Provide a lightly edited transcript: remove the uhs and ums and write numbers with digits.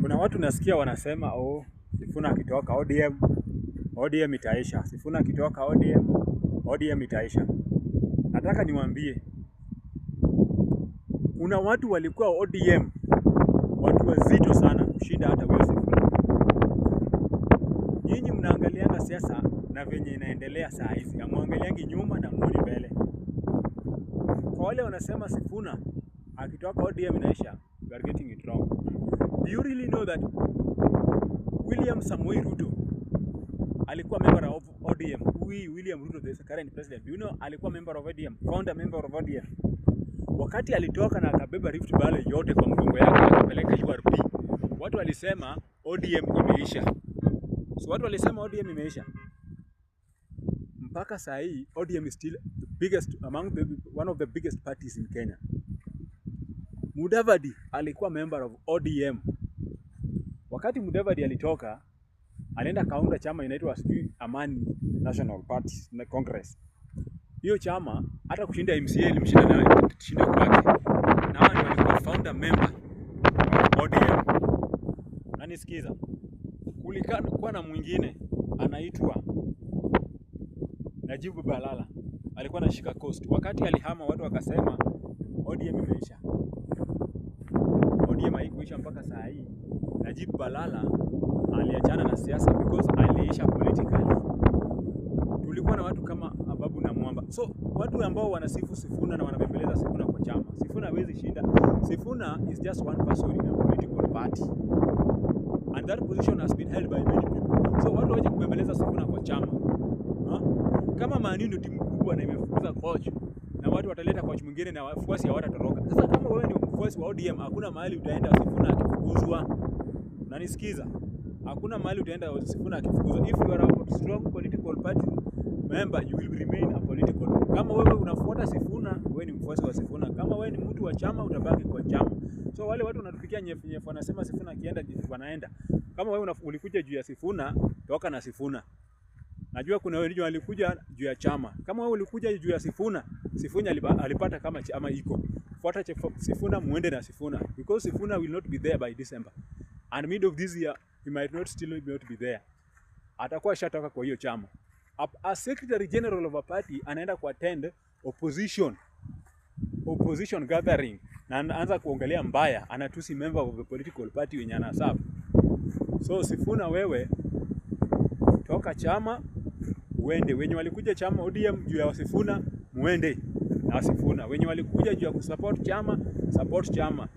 Kuna watu nasikia wanasema Sifuna akitoka ODM itaisha. Sifuna akitoka ODM itaisha. Nataka niwaambie, kuna watu walikuwa ODM, watu wazito sana kushinda hata huyo Sifuna. Nyinyi mnaangalianga siasa na venye inaendelea saa hizi, hamwangaliangi nyuma na muoni mbele. Kwa wale wanasema Sifuna akitoka ODM inaisha, you are getting it wrong. Do you really know that William Samoei Ruto alikuwa member of ODM? William Ruto, the current president, do you know alikuwa member of ODM, founder member of ODM. Wakati alitoka na akabeba Rift Valley yote kwa mgongo yake akapeleka URP, watu walisema ODM imeisha. So watu walisema ODM imeisha. Mpaka saa hii ODM is still the biggest one of the biggest parties in Kenya. Mudavadi alikuwa member of ODM. Wakati Mudavadi alitoka, alienda kaunda chama inaitwa Amani National Party na Congress. Hiyo chama hata kushinda MCA ilimshinda na kushinda kwake. Na wao ndio walikuwa founder member of ODM. Na nisikiza, kulikuwa na mwingine anaitwa Najib Balala, alikuwa anashika Coast. Wakati alihama watu wakasema ODM imeisha. ODM haikuisha mpaka saa hii. Najib Balala aliachana na siasa because aliisha politically. Tulikuwa na watu kama Ababu na Mwamba. So watu ambao wanasifu Sifuna na wanabembeleza Sifuna kwa chama, Sifuna hawezi shinda. Sifuna is just one person in a political party, and that position has been held by many people. So watu waje kubembeleza Sifuna kwa chama. Kama Man U ndio timu kubwa na imefukuza coach, na watu wataleta coach mwingine na wafuasi hawatatoroka. Sasa kama wewe ni mfuasi wa ODM, hakuna mahali utaenda Sifuna akifukuzwa. Na nisikiza, hakuna mahali utaenda Sifuna akifukuzwa. If you are a strong political party member, you will remain a political. Kama wewe unafuata Sifuna, wewe ni mfuasi wa Sifuna. Kama wewe ni mtu wa chama, utabaki kwa chama. So wale watu wanatupikia nyefu wanasema Sifuna akienda wanaenda. Kama wewe ulikuja juu ya Sifuna, toka na Sifuna. Najua kuna wengine walikuja juu ya chama. Kama wewe ulikuja juu ya Sifuna, Sifuna alipata kama chama iko. Fuata Sifuna, muende na Sifuna, because Sifuna will not be there by December. And mid of this year, he might not still be there. Atakuwa shatoka kwa hiyo chama. A secretary general of a party anaenda ku attend opposition gathering na anaanza kuongelea mbaya, anatusi member of the political party wenye anaserve. So Sifuna, wewe toka chama uende. Wenye walikuja chama ODM juu ya Sifuna, muende na Sifuna. Wenye walikuja juu ya kusupport chama, support chama.